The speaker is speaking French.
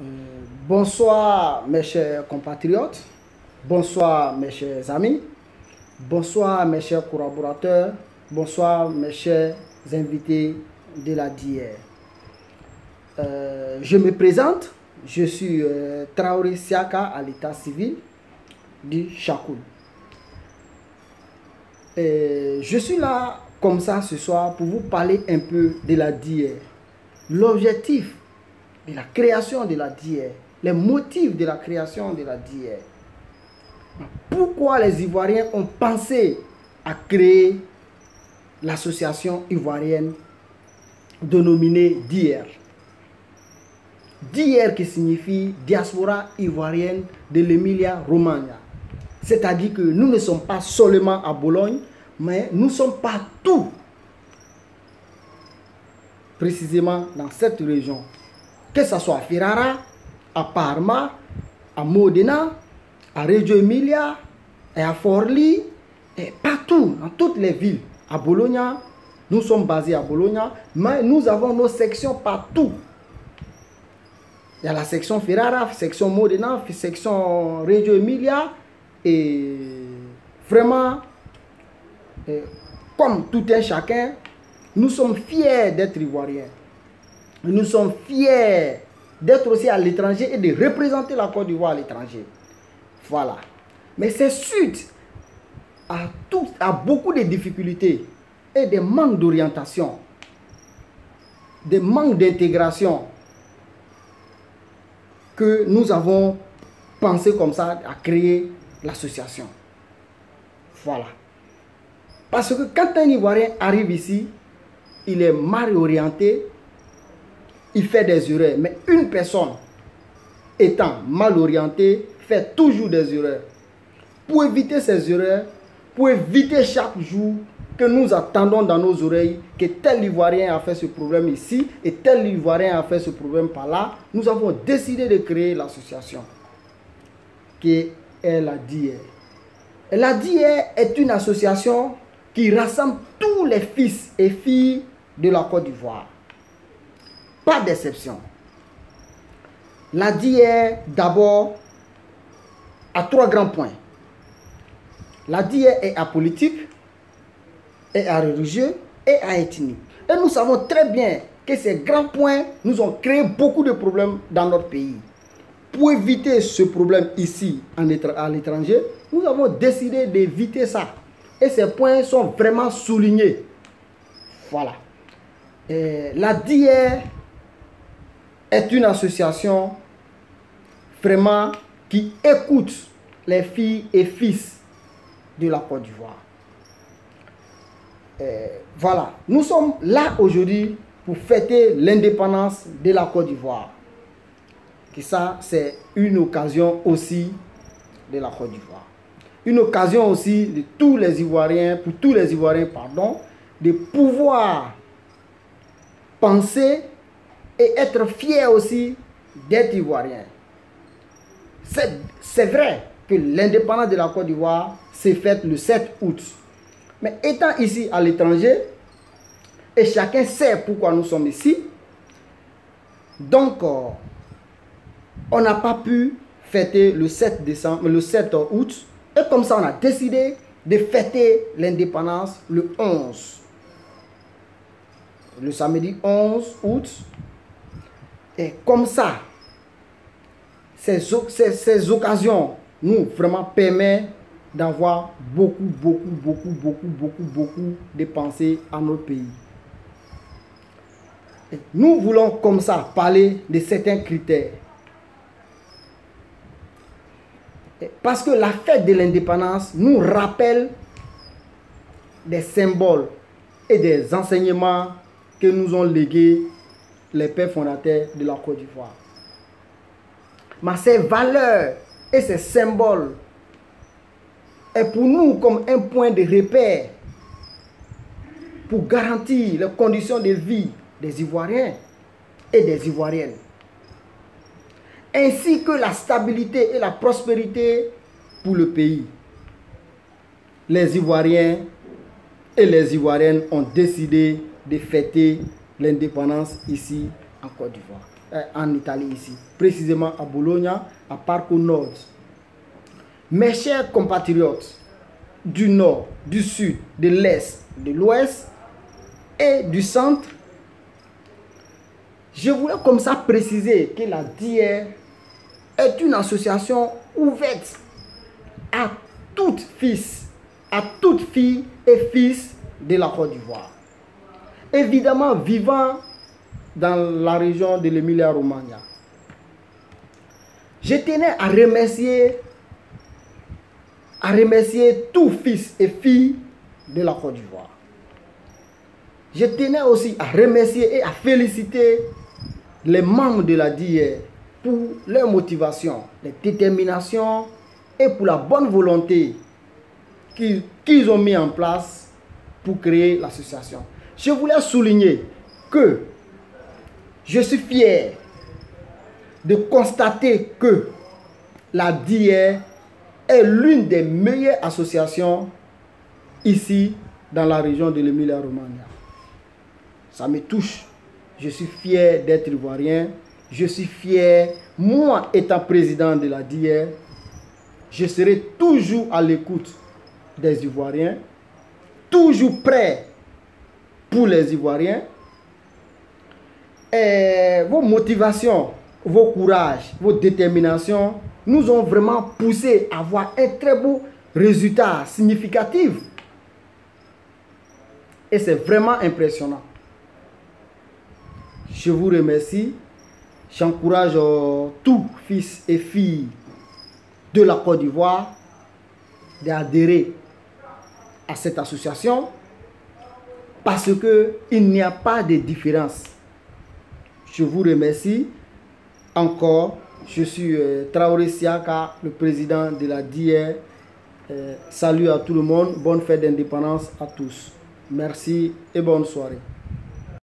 Euh, Bonsoir mes chers compatriotes, bonsoir mes chers amis, bonsoir mes chers collaborateurs, bonsoir mes chers invités de la DIR. Je me présente, je suis Traoré Siaka à l'état civil du Chakoul. Je suis là comme ça ce soir pour vous parler un peu de la DIR. L'objectif de la création de la DIR, les motifs de la création de la DIR. Pourquoi les Ivoiriens ont pensé à créer l'association ivoirienne dénominée DIR. DIR qui signifie Diaspora ivoirienne de l'Emilia-Romagna. C'est-à-dire que nous ne sommes pas seulement à Bologne, mais nous sommes partout, précisément dans cette région. Que ce soit à Ferrara, à Parma, à Modena, à Reggio Emilia, et à Forlì, et partout, dans toutes les villes. À Bologna, nous sommes basés à Bologna, mais nous avons nos sections partout. Il y a la section Ferrara, section Modena, section Reggio Emilia, et vraiment, comme tout un chacun, nous sommes fiers d'être Ivoiriens. Nous sommes fiers d'être aussi à l'étranger et de représenter la Côte d'Ivoire à l'étranger. Voilà. Mais c'est suite à beaucoup de difficultés et des manques d'orientation, des manques d'intégration que nous avons pensé comme ça à créer l'association. Voilà. Parce que quand un Ivoirien arrive ici, il est mal orienté, il fait des erreurs. Mais une personne étant mal orientée fait toujours des erreurs. Pour éviter ces erreurs, pour éviter chaque jour que nous attendons dans nos oreilles que tel Ivoirien a fait ce problème ici et tel Ivoirien a fait ce problème par là, nous avons décidé de créer l'association qui est la DIR. Et la DIR est une association qui rassemble tous les fils et filles de la Côte d'Ivoire. Pas d'exception. La DIR, d'abord, a trois grands points. La DIR est apolitique, est religieux et ethnique. Et nous savons très bien que ces grands points nous ont créé beaucoup de problèmes dans notre pays. Pour éviter ce problème ici, à l'étranger, nous avons décidé d'éviter ça. Et ces points sont vraiment soulignés. Voilà. La DIR est une association vraiment qui écoute les filles et fils de la Côte d'Ivoire. Voilà, nous sommes là aujourd'hui pour fêter l'indépendance de la Côte d'Ivoire. Et ça, c'est une occasion aussi de la Côte d'Ivoire. Une occasion aussi de tous les Ivoiriens, pour tous les Ivoiriens, pardon, de pouvoir penser et être fiers aussi d'être Ivoiriens. C'est vrai que l'indépendance de la Côte d'Ivoire s'est faite le 7 août. Mais étant ici à l'étranger, et chacun sait pourquoi nous sommes ici, donc on n'a pas pu fêter le 7 août. Et comme ça, on a décidé de fêter l'indépendance le 11. Le samedi 11 août. Et comme ça, ces occasions nous vraiment permettent d'avoir beaucoup de pensées à notre pays. Et nous voulons comme ça parler de certains critères. Parce que la fête de l'indépendance nous rappelle des symboles et des enseignements que nous ont légués les pères fondateurs de la Côte d'Ivoire. Mais ces valeurs et ces symboles est pour nous comme un point de repère pour garantir les conditions de vie des Ivoiriens et des Ivoiriennes, ainsi que la stabilité et la prospérité pour le pays. Les Ivoiriens et les Ivoiriennes ont décidé de fêter l'indépendance ici en Côte d'Ivoire. en Italie ici, précisément à Bologna, à Parco Nord. Mes chers compatriotes du nord, du sud, de l'est, de l'ouest et du centre, je voulais comme ça préciser que la DIER est une association ouverte à toute fils, à toute fille et fils de la Côte d'Ivoire. Évidemment vivant dans la région de l'Emilia-Romagna. Je tenais à remercier tous fils et filles de la Côte d'Ivoire. Je tenais aussi à remercier et à féliciter les membres de la DIER pour leur motivation, leur détermination et pour la bonne volonté qu'ils ont mis en place pour créer l'association. Je voulais souligner que je suis fier de constater que la DIER est l'une des meilleures associations ici dans la région de l'Emilia-Romagna. Ça me touche. Je suis fier d'être ivoirien. Je suis fier, moi étant président de la DIER, je serai toujours à l'écoute des Ivoiriens, toujours prêt pour les Ivoiriens. Et vos motivations, vos courages, vos déterminations nous ont vraiment poussé à avoir un très beau résultat significatif. Et c'est vraiment impressionnant. Je vous remercie. J'encourage tous fils et filles de la Côte d'Ivoire d'adhérer à cette association parce qu'il n'y a pas de différence. Je vous remercie encore. Je suis Traoré Siaka, le président de la DIER. Salut à tout le monde. Bonne fête d'indépendance à tous. Merci et bonne soirée.